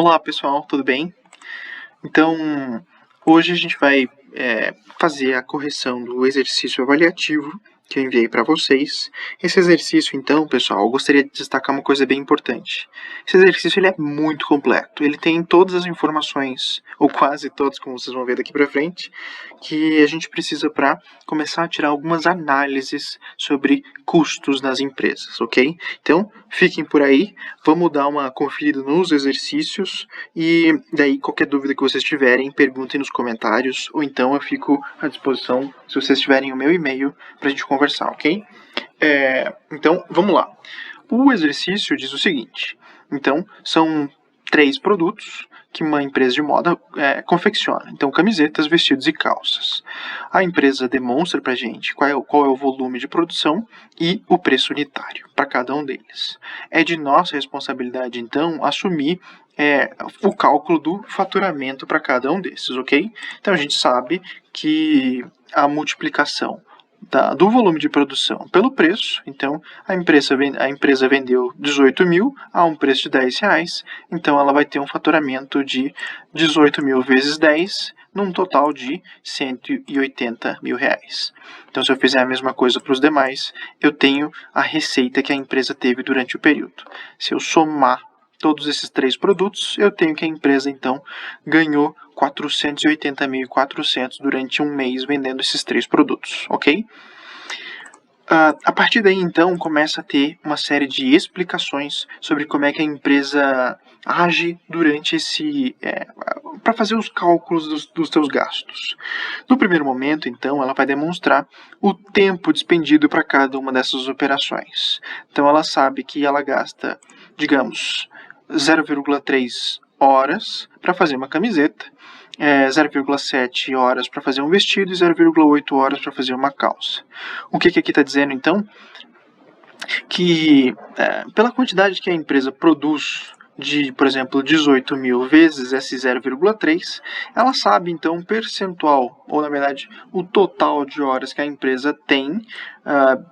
Olá pessoal, tudo bem? Então, hoje a gente vai fazer a correção do exercício avaliativo que eu enviei para vocês. Esse exercício, então, pessoal, eu gostaria de destacar uma coisa bem importante. Esse exercício ele é muito completo. Ele tem todas as informações, ou quase todas, como vocês vão ver daqui para frente, que a gente precisa para começar a tirar algumas análises sobre custos nas empresas, ok? Então, fiquem por aí, vamos dar uma conferida nos exercícios e daí qualquer dúvida que vocês tiverem, perguntem nos comentários, ou então eu fico à disposição se vocês tiverem o meu e-mail para a gente conversar, ok? Então, vamos lá. O exercício diz o seguinte, então, são 3 produtos que uma empresa de moda confecciona. Então, camisetas, vestidos e calças. A empresa demonstra para a gente qual é o volume de produção e o preço unitário para cada um deles. É de nossa responsabilidade, então, assumir o cálculo do faturamento para cada um desses, ok? Então, a gente sabe que a multiplicação do volume de produção pelo preço, então a empresa vendeu 18 mil a um preço de 10 reais, então ela vai ter um faturamento de 18 mil vezes 10, num total de 180 mil reais. Então, se eu fizer a mesma coisa para os demais, eu tenho a receita que a empresa teve durante o período. Se eu somar todos esses 3 produtos, eu tenho que a empresa, então, ganhou 480.400 durante um mês vendendo esses 3 produtos, ok? A partir daí, então, começa a ter uma série de explicações sobre como é que a empresa age durante para fazer os cálculos dos seus gastos. No primeiro momento, então, ela vai demonstrar o tempo despendido para cada uma dessas operações. Então, ela sabe que ela gasta, digamos, 0,3 horas para fazer uma camiseta, 0,7 horas para fazer um vestido e 0,8 horas para fazer uma calça. O que aqui está dizendo, então? Que pela quantidade que a empresa produz de, por exemplo, 18 mil vezes esse 0,3, ela sabe, então, o percentual, ou na verdade, o total de horas que a empresa tem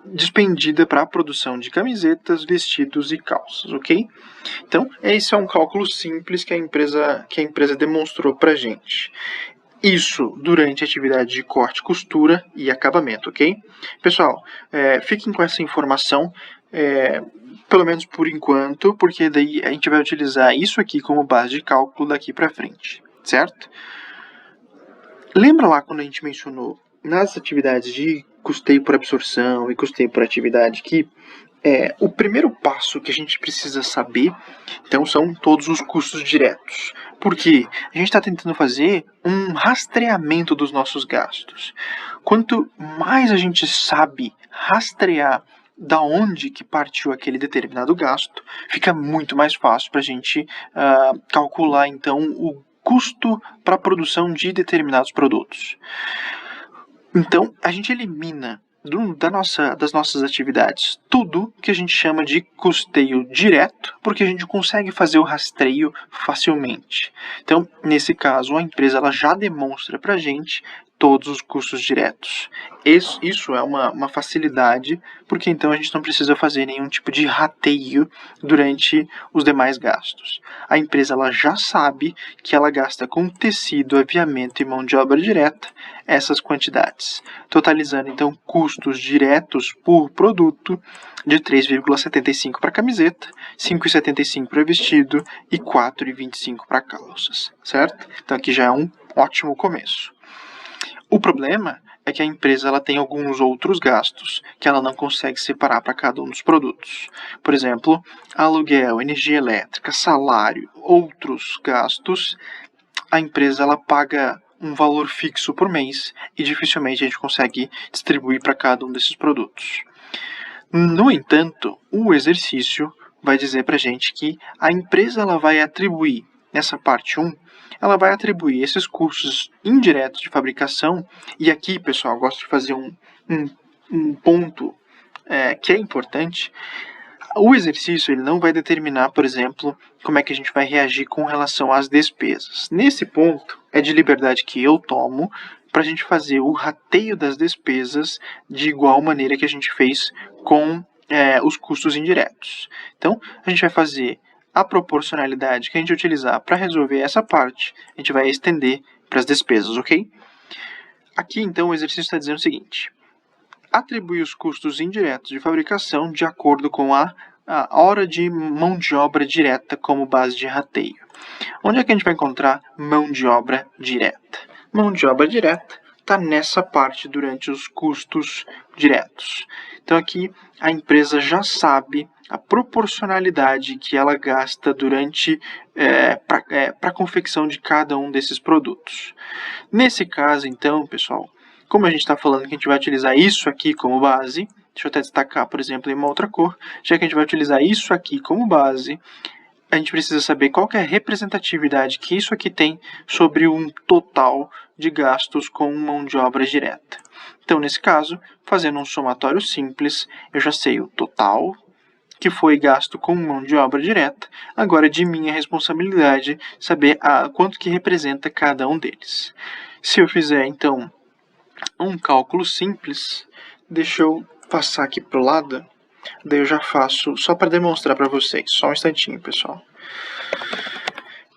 despendida para a produção de camisetas, vestidos e calças, ok? Então, esse é um cálculo simples que a empresa demonstrou para a gente. Isso durante a atividade de corte, costura e acabamento, ok? Pessoal, fiquem com essa informação, pelo menos por enquanto, porque daí a gente vai utilizar isso aqui como base de cálculo daqui para frente, certo? Lembra lá quando a gente mencionou nas atividades de custeio por absorção e custeio por atividade que o primeiro passo que a gente precisa saber, então, são todos os custos diretos. Porque a gente está tentando fazer um rastreamento dos nossos gastos. Quanto mais a gente sabe rastrear da onde que partiu aquele determinado gasto, fica muito mais fácil para a gente calcular, então, o custo para a produção de determinados produtos. Então, a gente elimina das nossas atividades tudo que a gente chama de custeio direto, porque a gente consegue fazer o rastreio facilmente. Então, nesse caso, a empresa ela já demonstra para a gente todos os custos diretos. Isso é uma facilidade, porque então a gente não precisa fazer nenhum tipo de rateio durante os demais gastos. A empresa ela já sabe que ela gasta com tecido, aviamento e mão de obra direta essas quantidades, totalizando então custos diretos por produto de 3,75 para camiseta, 5,75 para vestido e 4,25 para calças, certo? Então aqui já é um ótimo começo. O problema é que a empresa ela tem alguns outros gastos que ela não consegue separar para cada um dos produtos. Por exemplo, aluguel, energia elétrica, salário, outros gastos. A empresa ela paga um valor fixo por mês e dificilmente a gente consegue distribuir para cada um desses produtos. No entanto, o exercício vai dizer para a gente que a empresa ela vai atribuir, nessa parte 1, ela vai atribuir esses custos indiretos de fabricação, e aqui, pessoal, eu gosto de fazer um ponto que é importante. O exercício ele não vai determinar, por exemplo, como é que a gente vai reagir com relação às despesas. Nesse ponto, é de liberdade que eu tomo para a gente fazer o rateio das despesas de igual maneira que a gente fez com os custos indiretos. Então, a gente vai fazer a proporcionalidade que a gente utilizar para resolver essa parte, a gente vai estender para as despesas, ok? Aqui, então, o exercício está dizendo o seguinte: atribui os custos indiretos de fabricação de acordo com a hora de mão de obra direta como base de rateio. Onde é que a gente vai encontrar mão de obra direta? Mão de obra direta está nessa parte durante os custos diretos. Então aqui a empresa já sabe a proporcionalidade que ela gasta durante para a confecção de cada um desses produtos. Nesse caso, então, pessoal, como a gente está falando que a gente vai utilizar isso aqui como base, deixa eu até destacar, por exemplo, em uma outra cor, já que a gente vai utilizar isso aqui como base, a gente precisa saber qual que é a representatividade que isso aqui tem sobre um total de gastos com mão de obra direta. Então, nesse caso, fazendo um somatório simples, eu já sei o total que foi gasto com mão de obra direta. Agora é de minha responsabilidade saber quanto que representa cada um deles. Se eu fizer, então, um cálculo simples, deixa eu passar aqui para o lado, daí eu já faço, só para demonstrar para vocês, só um instantinho, pessoal.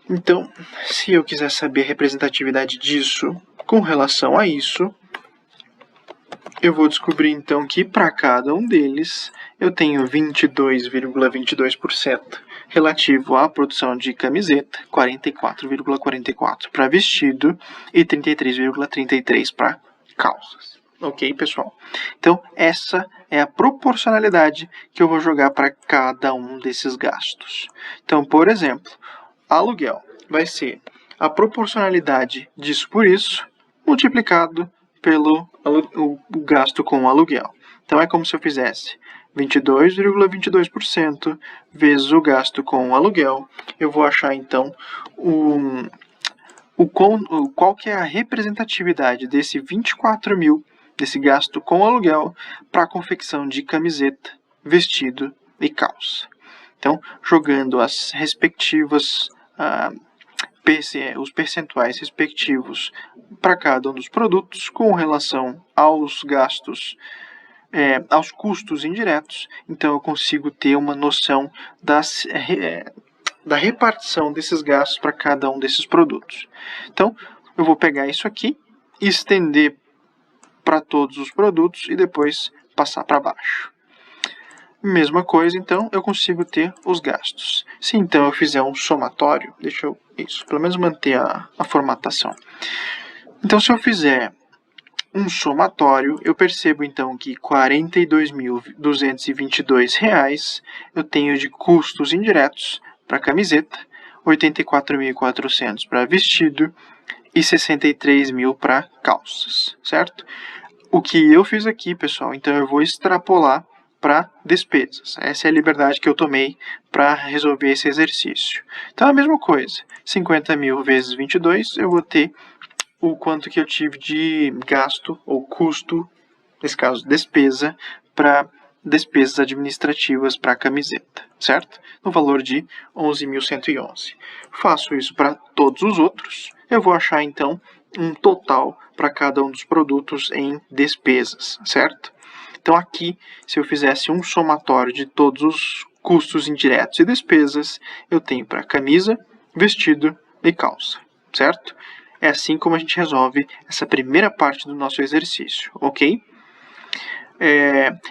Então, se eu quiser saber a representatividade disso com relação a isso, eu vou descobrir então que para cada um deles eu tenho 22,22% relativo à produção de camiseta, 44,44% para vestido e 33,33% para calças. Ok, pessoal? Então, essa é a proporcionalidade que eu vou jogar para cada um desses gastos. Então, por exemplo, aluguel vai ser a proporcionalidade disso por isso, multiplicado pelo o gasto com o aluguel. Então, é como se eu fizesse 22,22% vezes o gasto com o aluguel. Eu vou achar, então, qual que é a representatividade desse 24 mil, desse gasto com aluguel, para a confecção de camiseta, vestido e calça. Então, jogando as respectivas, os percentuais respectivos para cada um dos produtos com relação aos gastos, aos custos indiretos, então eu consigo ter uma noção da repartição desses gastos para cada um desses produtos. Então, eu vou pegar isso aqui, estender para todos os produtos e depois passar para baixo. Mesma coisa, então, eu consigo ter os gastos. Se então eu fizer um somatório, deixa eu, pelo menos manter a formatação. Então, se eu fizer um somatório, eu percebo então que R$ 42.222 eu tenho de custos indiretos para camiseta, 84.400 para vestido e 63.000 para calças, certo? O que eu fiz aqui, pessoal, então eu vou extrapolar para despesas. Essa é a liberdade que eu tomei para resolver esse exercício. Então, a mesma coisa. 50 mil vezes 22, eu vou ter o quanto que eu tive de gasto ou custo, nesse caso, despesa, para despesas administrativas para a camiseta, certo? No valor de 11.111. Faço isso para todos os outros. Eu vou achar, então, um total para cada um dos produtos em despesas, certo? Então, aqui, se eu fizesse um somatório de todos os custos indiretos e despesas, eu tenho para camisa, vestido e calça, certo? É assim como a gente resolve essa primeira parte do nosso exercício, ok?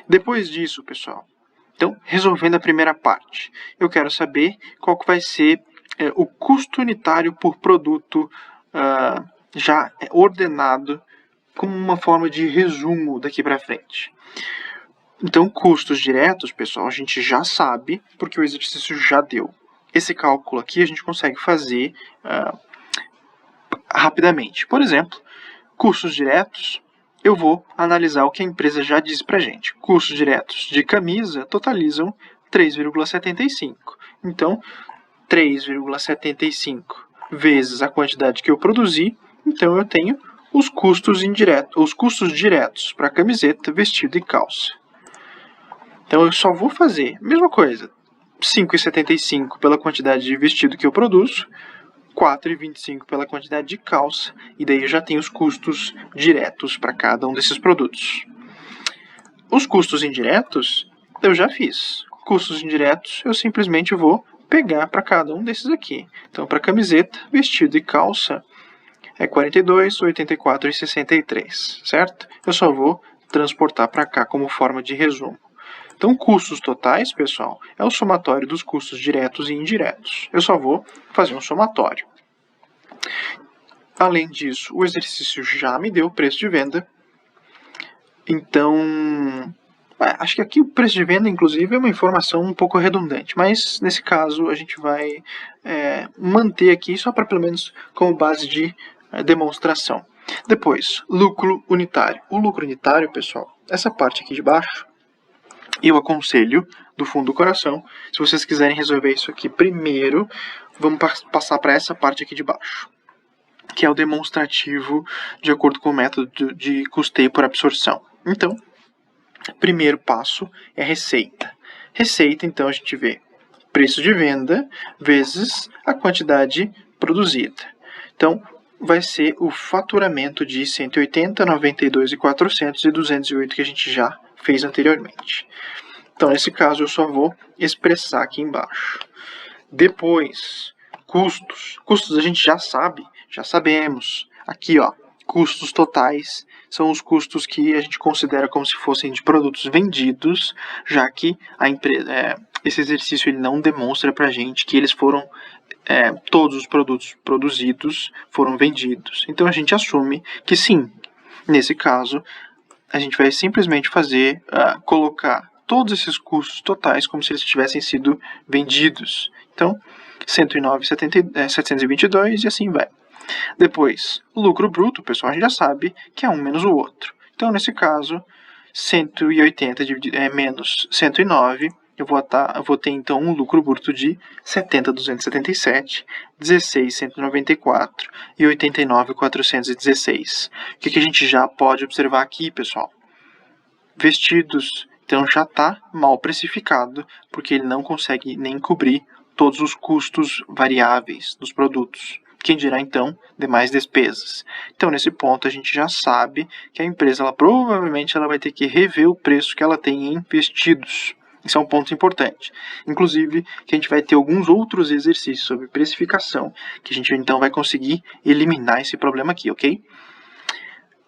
Depois disso, pessoal, então, resolvendo a primeira parte, eu quero saber qual que vai ser o custo unitário por produto já ordenado como uma forma de resumo daqui para frente. Então, custos diretos, pessoal, a gente já sabe, porque o exercício já deu. Esse cálculo aqui a gente consegue fazer rapidamente. Por exemplo, custos diretos, eu vou analisar o que a empresa já disse para a gente. Custos diretos de camisa totalizam 3,75. Então, 3,75 vezes a quantidade que eu produzi, então eu tenho os custos diretos para camiseta, vestido e calça. Então eu só vou fazer a mesma coisa, 5,75 pela quantidade de vestido que eu produzo, 4,25 pela quantidade de calça, e daí eu já tenho os custos diretos para cada um desses produtos. Os custos indiretos eu já fiz. Custos indiretos eu simplesmente vou pegar para cada um desses aqui. Então, para camiseta, vestido e calça, é 42, 84 e 63, certo? Eu só vou transportar para cá como forma de resumo. Então, custos totais, pessoal, é o somatório dos custos diretos e indiretos. Eu só vou fazer um somatório. Além disso, o exercício já me deu o preço de venda. Então, acho que aqui o preço de venda, inclusive, é uma informação um pouco redundante. Mas, nesse caso, a gente vai manter aqui só para, pelo menos, como base de demonstração. Depois, lucro unitário. O lucro unitário, pessoal, essa parte aqui de baixo, eu aconselho, do fundo do coração, se vocês quiserem resolver isso aqui primeiro, vamos passar para essa parte aqui de baixo, que é o demonstrativo de acordo com o método de custeio por absorção. Então, primeiro passo é receita. Receita, então, a gente vê preço de venda vezes a quantidade produzida. Então, vai ser o faturamento de 180, 92 e 400 e 208 que a gente já fez anteriormente. Então, nesse caso, eu só vou expressar aqui embaixo. Depois, custos. Custos a gente já sabe, já sabemos. Aqui, ó, custos totais são os custos que a gente considera como se fossem de produtos vendidos, já que a empresa, esse exercício ele não demonstra para a gente que eles foram todos os produtos produzidos foram vendidos. Então a gente assume que sim. Nesse caso, a gente vai simplesmente colocar todos esses custos totais como se eles tivessem sido vendidos. Então, 109,722 e assim vai. Depois, lucro bruto, pessoal, a gente já sabe que é um menos o outro. Então, nesse caso, 180 menos 109, eu vou ter então um lucro bruto de 70.277, 16.194 e 89.416. O que a gente já pode observar aqui, pessoal? Vestidos, então já está mal precificado, porque ele não consegue nem cobrir todos os custos variáveis dos produtos. Quem dirá, então, demais despesas. Então, nesse ponto, a gente já sabe que a empresa, provavelmente, vai ter que rever o preço que ela tem em vestidos. Isso é um ponto importante. Inclusive, que a gente vai ter alguns outros exercícios sobre precificação, que a gente, então, vai conseguir eliminar esse problema aqui, ok?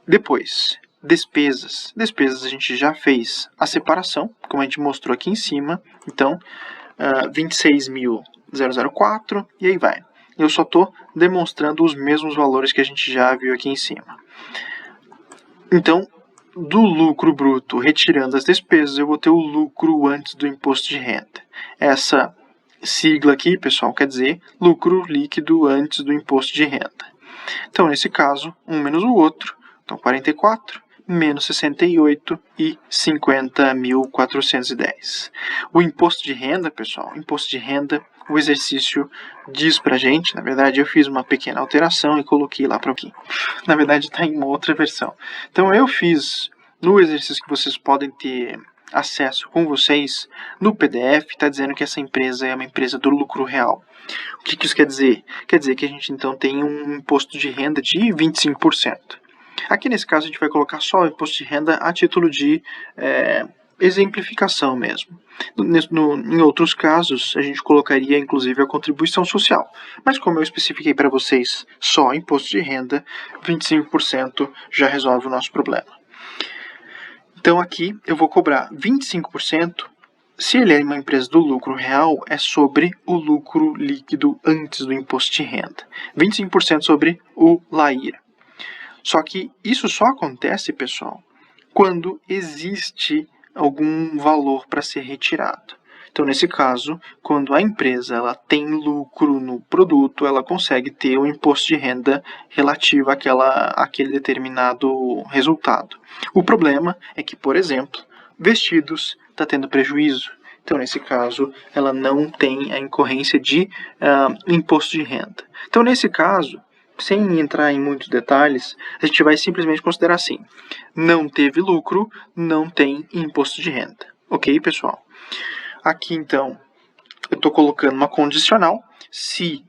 Depois, despesas. Despesas, a gente já fez a separação, como a gente mostrou aqui em cima. Então, 26.004, e aí vai. Eu só estou demonstrando os mesmos valores que a gente já viu aqui em cima. Então, do lucro bruto, retirando as despesas, eu vou ter o lucro antes do imposto de renda. Essa sigla aqui, pessoal, quer dizer lucro líquido antes do imposto de renda. Então, nesse caso, um menos o outro, então 44, menos 68 e 50.410. O imposto de renda, pessoal, imposto de renda, o exercício diz pra gente, na verdade eu fiz uma pequena alteração e coloquei lá para aqui. Na verdade está em uma outra versão. Então eu fiz no exercício que vocês podem ter acesso com vocês no PDF, está dizendo que essa empresa é uma empresa do lucro real. O que isso quer dizer? Quer dizer que a gente então tem um imposto de renda de 25%. Aqui nesse caso a gente vai colocar só o imposto de renda a título de exemplificação mesmo. Em outros casos, a gente colocaria inclusive a contribuição social. Mas como eu especifiquei para vocês só imposto de renda, 25% já resolve o nosso problema. Então aqui eu vou cobrar 25%, se ele é uma empresa do lucro real, é sobre o lucro líquido antes do imposto de renda. 25% sobre o LAIR. Só que isso só acontece, pessoal, quando existe algum valor para ser retirado. Então, nesse caso, quando a empresa tem lucro no produto, ela consegue ter um imposto de renda relativo àquele determinado resultado. O problema é que, por exemplo, vestidos está tendo prejuízo. Então, nesse caso, ela não tem a incorrência de imposto de renda. Então, nesse caso, sem entrar em muitos detalhes, a gente vai simplesmente considerar assim: não teve lucro, não tem imposto de renda. Ok, pessoal? Aqui, então, eu estou colocando uma condicional. Se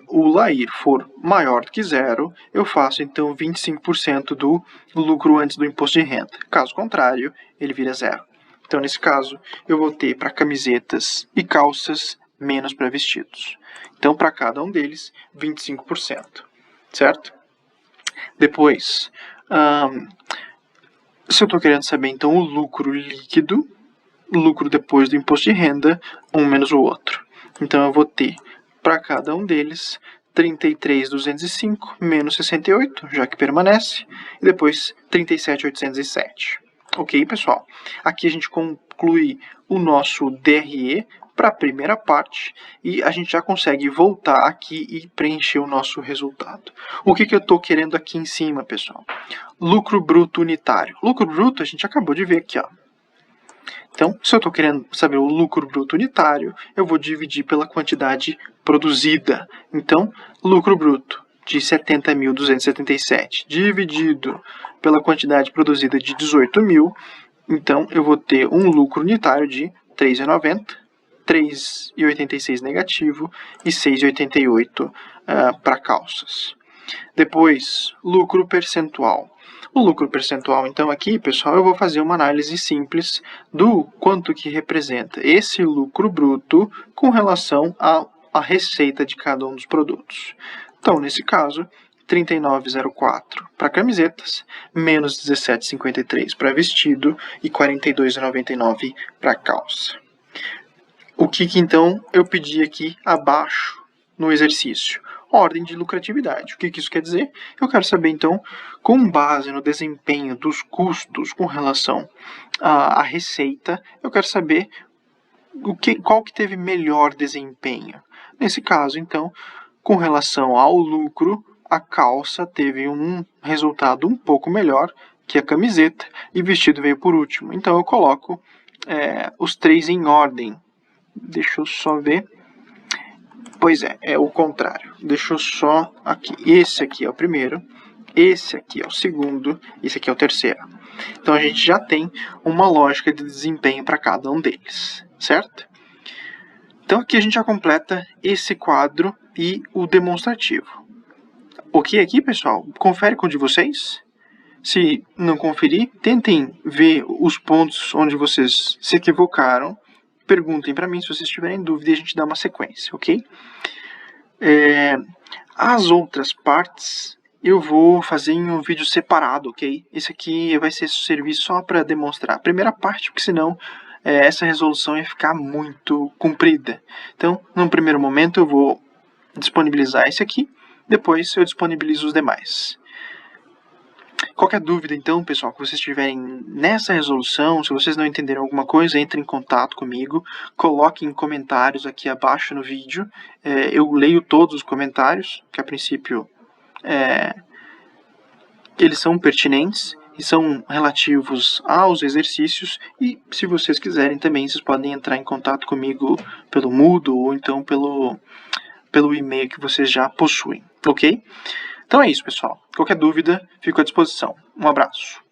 o LAIR for maior do que zero, eu faço, então, 25% do lucro antes do imposto de renda. Caso contrário, ele vira zero. Então, nesse caso, eu vou ter para camisetas e calças menos para vestidos. Então, para cada um deles, 25%, certo? Depois, se eu estou querendo saber, então, o lucro líquido, lucro depois do imposto de renda, um menos o outro. Então, eu vou ter, para cada um deles, 33.205 menos 68, já que permanece, e depois 37.807. Ok, pessoal? Aqui a gente conclui o nosso DRE para a primeira parte e a gente já consegue voltar aqui e preencher o nosso resultado. O que eu estou querendo aqui em cima, pessoal? Lucro bruto unitário. Lucro bruto a gente acabou de ver aqui, ó. Então, se eu estou querendo saber o lucro bruto unitário, eu vou dividir pela quantidade produzida. Então, lucro bruto de 70.277 dividido pela quantidade produzida de 18.000, então eu vou ter um lucro unitário de 3,90, 3,86 negativo e 6,88 para calças. Depois, lucro percentual. O lucro percentual, então, aqui, pessoal, eu vou fazer uma análise simples do quanto que representa esse lucro bruto com relação à receita de cada um dos produtos. Então, nesse caso, 39,04 para camisetas, menos 17,53 para vestido e 42,99 para calça. O que então eu pedi aqui abaixo no exercício? Ordem de lucratividade. O que isso quer dizer? Eu quero saber, então, com base no desempenho dos custos com relação à receita, eu quero saber qual que teve melhor desempenho. Nesse caso, então, com relação ao lucro, a calça teve um resultado um pouco melhor que a camiseta e o vestido veio por último. Então, eu coloco os três em ordem. Deixa eu só ver. Pois é o contrário. Deixa eu só aqui. Esse aqui é o primeiro, esse aqui é o segundo, esse aqui é o terceiro. Então a gente já tem uma lógica de desempenho para cada um deles, certo? Então aqui a gente já completa esse quadro e o demonstrativo. Ok aqui, pessoal? Confere com o de vocês. Se não conferir, tentem ver os pontos onde vocês se equivocaram. Perguntem para mim se vocês tiverem dúvida e a gente dá uma sequência, ok? As outras partes eu vou fazer em um vídeo separado, ok? Esse aqui vai servir só para demonstrar a primeira parte, porque senão essa resolução ia ficar muito comprida. Então, num primeiro momento eu vou disponibilizar esse aqui, depois eu disponibilizo os demais. Qualquer dúvida, então, pessoal, que vocês tiverem nessa resolução, se vocês não entenderam alguma coisa, entrem em contato comigo, coloquem comentários aqui abaixo no vídeo. Eu leio todos os comentários, que a princípio eles são pertinentes e são relativos aos exercícios. E se vocês quiserem também, vocês podem entrar em contato comigo pelo Moodle ou então pelo e-mail que vocês já possuem, ok? Então é isso, pessoal. Qualquer dúvida, fico à disposição. Um abraço.